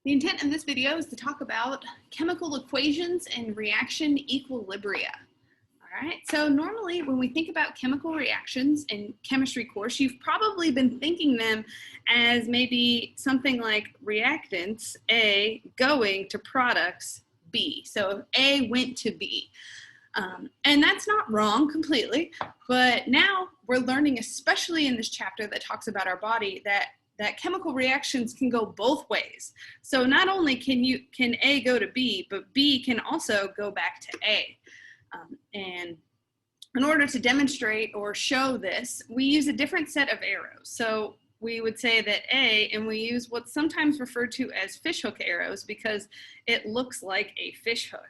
The intent of this video is to talk about chemical equations and reaction equilibria. All right, so normally when we think about chemical reactions in chemistry course, you've probably been thinking them as maybe something like reactants A going to products B. So A went to B. And that's not wrong completely, but now we're learning, especially in this chapter that talks about our body, that chemical reactions can go both ways. So not only can A go to B, but B can also go back to A. And in order to demonstrate or show this, we use a different set of arrows. So we would say that A, and we use what's sometimes referred to as fishhook arrows because it looks like a fishhook.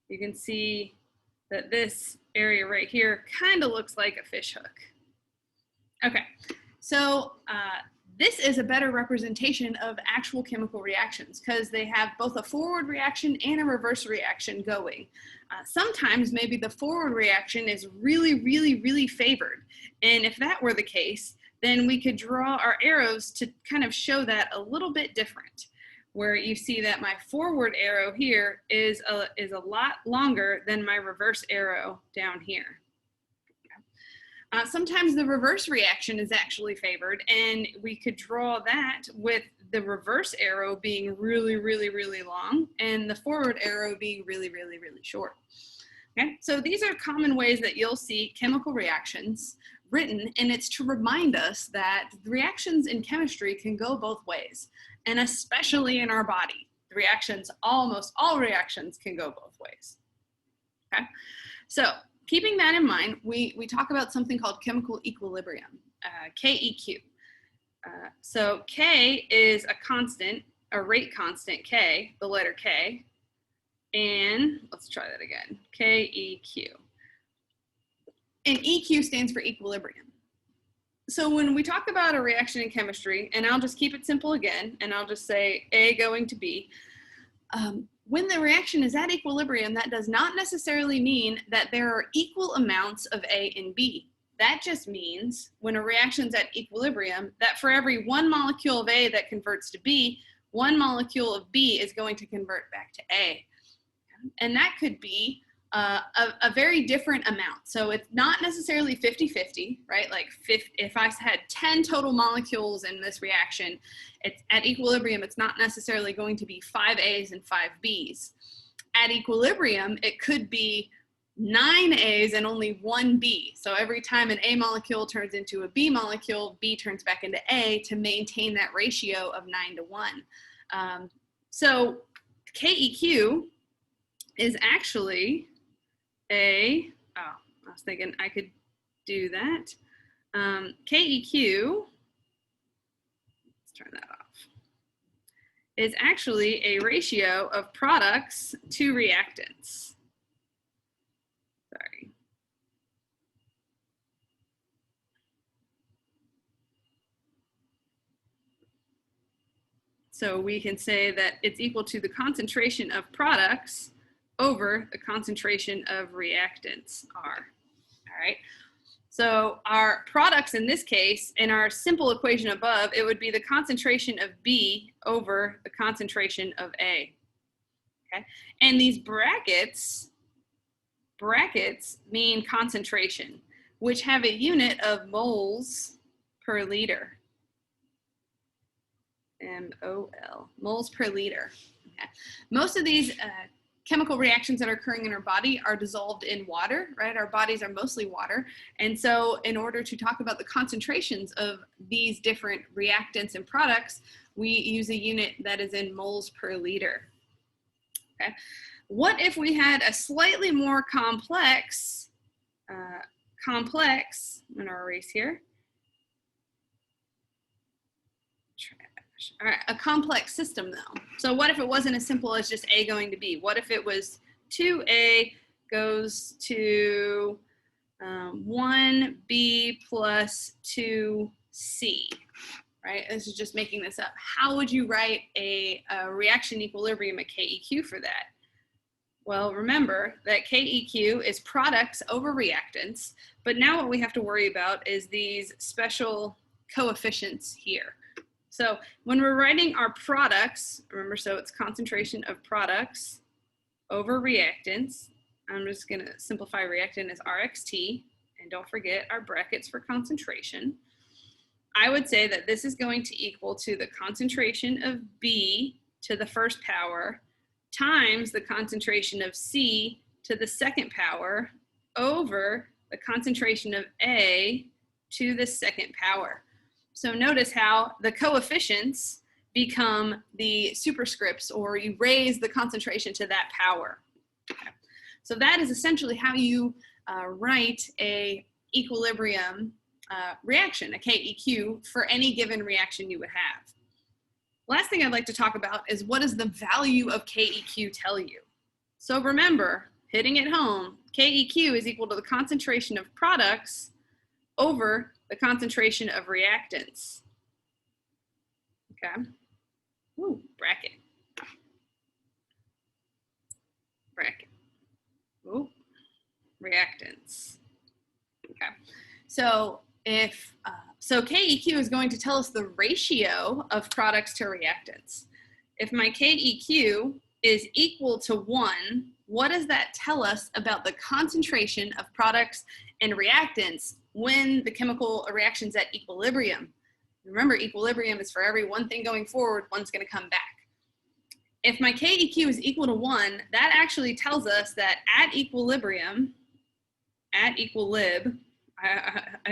You can see that this area right here kind of looks like a fishhook. Okay, so this is a better representation of actual chemical reactions because they have both a forward reaction and a reverse reaction going. Sometimes maybe the forward reaction is really favored. And if that were the case, then we could draw our arrows to kind of show that a little bit different, where you see that my forward arrow here is a lot longer than my reverse arrow down here. Sometimes the reverse reaction is actually favored, and we could draw that with the reverse arrow being really long and the forward arrow being really short. Okay, so these are common ways that you'll see chemical reactions written, and it's to remind us that reactions in chemistry can go both ways, and especially in our body. Almost all reactions can go both ways. Okay, so keeping that in mind, we talk about something called chemical equilibrium, KEQ. So K is a constant, a rate constant K, the letter K, and let's try that again, KEQ. And EQ stands for equilibrium. So when we talk about a reaction in chemistry, and I'll just keep it simple again, and I'll just say A going to B, when the reaction is at equilibrium, that does not necessarily mean that there are equal amounts of A and B. That just means when a reaction's at equilibrium, that for every one molecule of A that converts to B, one molecule of B is going to convert back to A. And that could be a very different amount. So it's not necessarily 50-50, right? Like if I had 10 total molecules in this reaction, it's at equilibrium, it's not necessarily going to be 5 A's and 5 B's. At equilibrium, it could be 9 A's and only 1 B. So every time an A molecule turns into a B molecule, B turns back into A to maintain that ratio of 9 to 1. So KEQ is actually I was thinking I could do that. KEQ, let's turn that off, is actually a ratio of products to reactants. Sorry. So we can say that it's equal to the concentration of products over the concentration of reactants R. All right. So our products in this case, in our simple equation above, it would be the concentration of B over the concentration of A. Okay. And these brackets mean concentration, which have a unit of moles per liter. MOL, moles per liter. Okay. Most of these chemical reactions that are occurring in our body are dissolved in water, right? Our bodies are mostly water. And so in order to talk about the concentrations of these different reactants and products, we use a unit that is in moles per liter. Okay. What if we had a slightly more complex, I'm gonna erase here. All right, a complex system though. So what if it wasn't as simple as just A going to B? What if it was 2A goes to 1B plus 2C, right? This is just making this up. How would you write a reaction equilibrium at KEQ for that? Well, remember that KEQ is products over reactants, but now what we have to worry about is these special coefficients here. So when we're writing our products, remember, so it's concentration of products over reactants. I'm just going to simplify reactant as RXT, and don't forget our brackets for concentration. I would say that this is going to equal to the concentration of B to the first power times the concentration of C to the second power over the concentration of A to the second power. So notice how the coefficients become the superscripts, or you raise the concentration to that power. Okay. So that is essentially how you write a equilibrium reaction, a KEQ, for any given reaction you would have. Last thing I'd like to talk about is, what does the value of KEQ tell you? So remember, hitting it home, KEQ is equal to the concentration of products over the concentration of reactants. Okay. Ooh, bracket. Bracket. Ooh, reactants. Okay. So if so KEQ is going to tell us the ratio of products to reactants. If my KEQ is equal to 1, what does that tell us about the concentration of products and reactants when the chemical reaction's at equilibrium? Remember, equilibrium is for every one thing going forward, one's going to come back. If my KEQ is equal to 1, that actually tells us that at equilibrium, I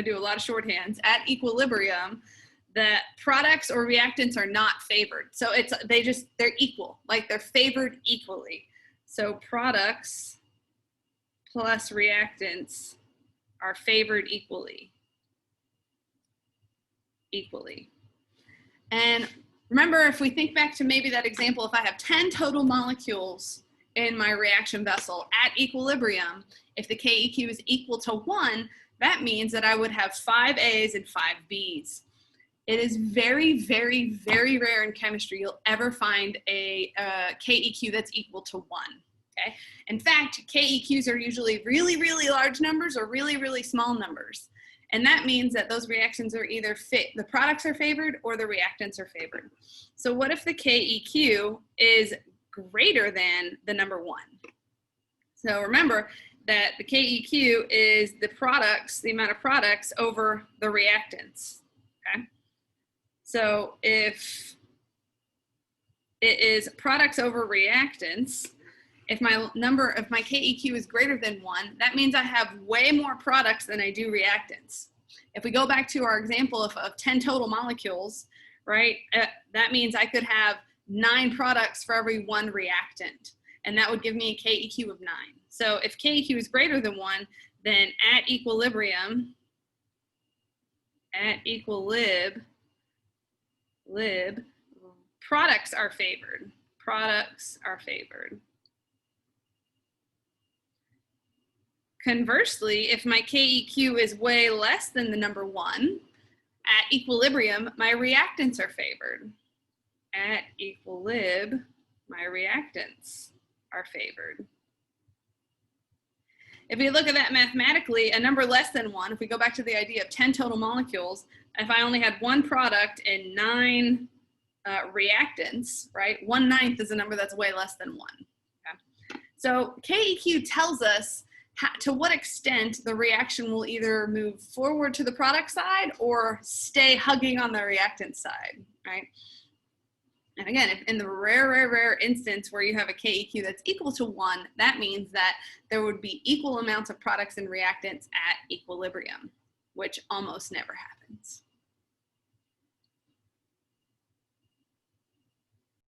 do a lot of shorthands, at equilibrium, that products or reactants are not favored. So they're equal, like they're favored equally. So products plus reactants are favored equally. And remember, if we think back to maybe that example, if I have 10 total molecules in my reaction vessel at equilibrium, if the KEQ is equal to 1, that means that I would have 5 A's and 5 B's. It is very, very, very rare in chemistry you'll ever find a KEQ that's equal to 1. Okay? In fact, KEQs are usually really, really large numbers or really, really small numbers. And that means that those reactions are either the products are favored or the reactants are favored. So what if the KEQ is greater than the number 1? So remember that the KEQ is the amount of products over the reactants. Okay? So if it is products over reactants, if my KEQ is greater than 1, that means I have way more products than I do reactants. If we go back to our example of 10 total molecules, right, that means I could have 9 products for every 1 reactant, and that would give me a KEQ of 9. So if KEQ is greater than 1, then at equilibrium, products are favored. Products are favored. Conversely, if my KEQ is way less than the number 1, at equilibrium, my reactants are favored. At equilib, my reactants are favored. If we look at that mathematically, a number less than 1, if we go back to the idea of 10 total molecules, if I only had 1 product and 9 reactants, right, 1/9 is a number that's way less than 1. Okay? So KEQ tells us to what extent the reaction will either move forward to the product side or stay hugging on the reactant side, right? And again, if in the rare instance where you have a KEQ that's equal to 1, that means that there would be equal amounts of products and reactants at equilibrium, which almost never happens.